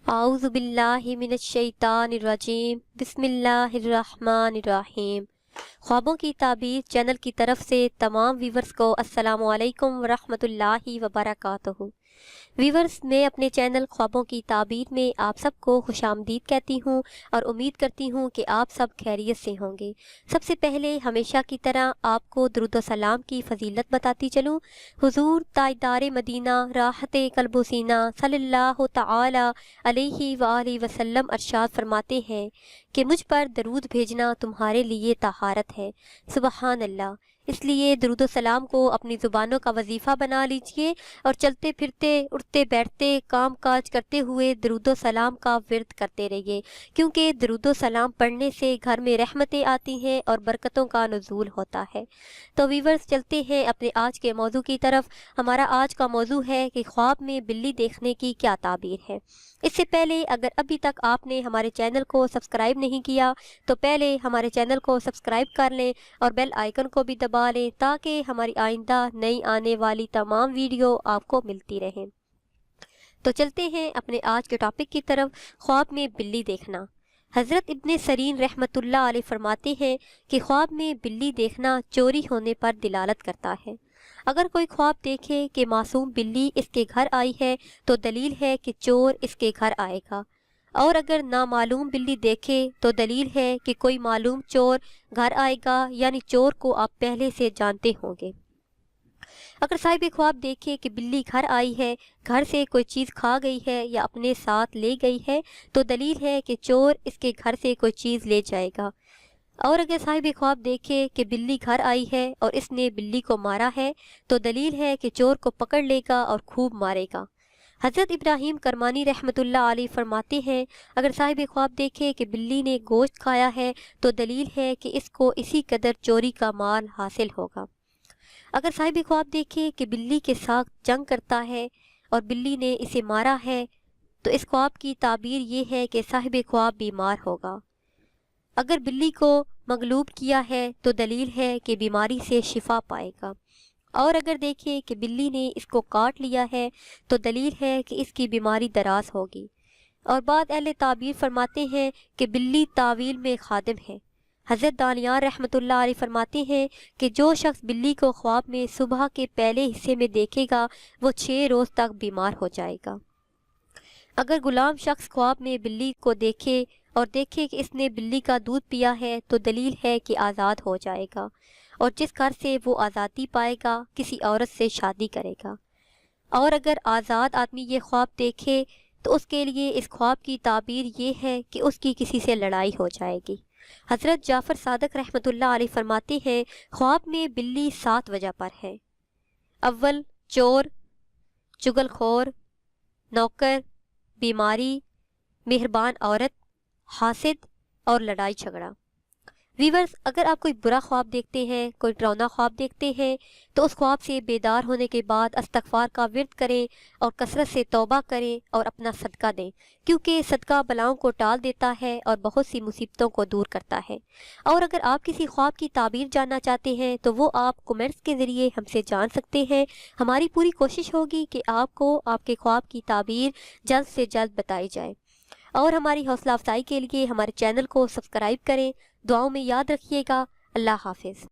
اعوذ باللہ من الشیطان الرجیم بسم اللہ الرحمن الرحیم۔ خوابوں کی تعبیر چینل کی طرف سے تمام ویورز کو السلام علیکم ورحمۃ اللہ وبرکاتہ۔ ویورز، میں اپنے چینل خوابوں کی تعبیر میں آپ سب کو خوش آمدید کہتی ہوں اور امید کرتی ہوں کہ آپ سب خیریت سے ہوں گے۔ سب سے پہلے ہمیشہ کی طرح آپ کو درود و سلام کی فضیلت بتاتی چلوں۔ حضور تاجدار مدینہ راحت قلب و سینہ صلی اللہ تعالی علیہ وآلہ وسلم ارشاد فرماتے ہیں کہ مجھ پر درود بھیجنا تمہارے لیے طہارت ہے۔ سبحان اللہ۔ اس لیے درود و سلام کو اپنی زبانوں کا وظیفہ بنا لیجئے اور چلتے پھرتے، اٹھتے بیٹھتے، کام کاج کرتے ہوئے درود و سلام کا ورد کرتے رہیے، کیونکہ درود و سلام پڑھنے سے گھر میں رحمتیں آتی ہیں اور برکتوں کا نزول ہوتا ہے۔ تو ویورز، چلتے ہیں اپنے آج کے موضوع کی طرف۔ ہمارا آج کا موضوع ہے کہ خواب میں بلی دیکھنے کی کیا تعبیر ہے۔ اس سے پہلے اگر ابھی تک آپ نے ہمارے چینل کو سبسکرائب نہیں کیا تو پہلے ہمارے چینل کو سبسکرائب کر لیں اور بیل آئیکن کو بھی دبا لیں تاکہ ہماری آئندہ نئی آنے والی تمام ویڈیو آپ کو ملتی رہیں۔ تو چلتے ہیں اپنے آج کے ٹاپک کی طرف، خواب میں بلی دیکھنا۔ حضرت ابن سیرین رحمۃ اللہ علیہ فرماتے ہیں کہ خواب میں بلی دیکھنا چوری ہونے پر دلالت کرتا ہے۔ اگر کوئی خواب دیکھے کہ معصوم بلی اس کے گھر آئی ہے تو دلیل ہے کہ چور اس کے گھر آئے گا، اور اگر نامعلوم بلی دیکھے تو دلیل ہے کہ کوئی معلوم چور گھر آئے گا، یعنی چور کو آپ پہلے سے جانتے ہوں گے۔ اگر صاحب خواب دیکھے کہ بلی گھر آئی ہے، گھر سے کوئی چیز کھا گئی ہے یا اپنے ساتھ لے گئی ہے تو دلیل ہے کہ چور اس کے گھر سے کوئی چیز لے جائے گا۔ اور اگر صاحب خواب دیکھے کہ بلی گھر آئی ہے اور اس نے بلی کو مارا ہے تو دلیل ہے کہ چور کو پکڑ لے گا اور خوب مارے گا۔ حضرت ابراہیم کرمانی رحمۃ اللہ علیہ فرماتے ہیں، اگر صاحب خواب دیکھے کہ بلی نے گوشت کھایا ہے تو دلیل ہے کہ اس کو اسی قدر چوری کا مال حاصل ہوگا۔ اگر صاحب خواب دیکھے کہ بلی کے ساتھ جنگ کرتا ہے اور بلی نے اسے مارا ہے تو اس خواب کی تعبیر یہ ہے کہ صاحب خواب بیمار ہوگا۔ اگر بلی کو مغلوب کیا ہے تو دلیل ہے کہ بیماری سے شفا پائے گا، اور اگر دیکھے کہ بلی نے اس کو کاٹ لیا ہے تو دلیل ہے کہ اس کی بیماری دراز ہوگی۔ اور بعض اہل تعبیر فرماتے ہیں کہ بلی تعویل میں خادم ہے۔ حضرت دانیال رحمۃ اللہ علیہ فرماتے ہیں کہ جو شخص بلی کو خواب میں صبح کے پہلے حصے میں دیکھے گا وہ 6 روز تک بیمار ہو جائے گا۔ اگر غلام شخص خواب میں بلی کو دیکھے اور دیکھے کہ اس نے بلی کا دودھ پیا ہے تو دلیل ہے کہ آزاد ہو جائے گا، اور جس گھر سے وہ آزادی پائے گا کسی عورت سے شادی کرے گا۔ اور اگر آزاد آدمی یہ خواب دیکھے تو اس کے لیے اس خواب کی تعبیر یہ ہے کہ اس کی کسی سے لڑائی ہو جائے گی۔ حضرت جعفر صادق رحمۃ اللہ علیہ فرماتے ہیں، خواب میں بلی 7 وجہ پر ہے۔ اول، چور، چغل خور، نوکر، بیماری، مہربان عورت، حاسد اور لڑائی جھگڑا۔ ویورز، اگر آپ کوئی برا خواب دیکھتے ہیں، کوئی ڈراؤنا خواب دیکھتے ہیں تو اس خواب سے بیدار ہونے کے بعد استغفار کا ورد کریں اور کثرت سے توبہ کریں اور اپنا صدقہ دیں، کیونکہ صدقہ بلاؤں کو ٹال دیتا ہے اور بہت سی مصیبتوں کو دور کرتا ہے۔ اور اگر آپ کسی خواب کی تعبیر جاننا چاہتے ہیں تو وہ آپ کمنٹس کے ذریعے ہم سے جان سکتے ہیں۔ ہماری پوری کوشش ہوگی کہ آپ کو آپ کے خواب کی تعبیر جلد سے جلد بتائی جائے۔ اور ہماری حوصلہ افزائی کے لیے ہمارے چینل کو سبسکرائب کریں۔ دعاؤں میں یاد رکھیے گا۔ اللہ حافظ۔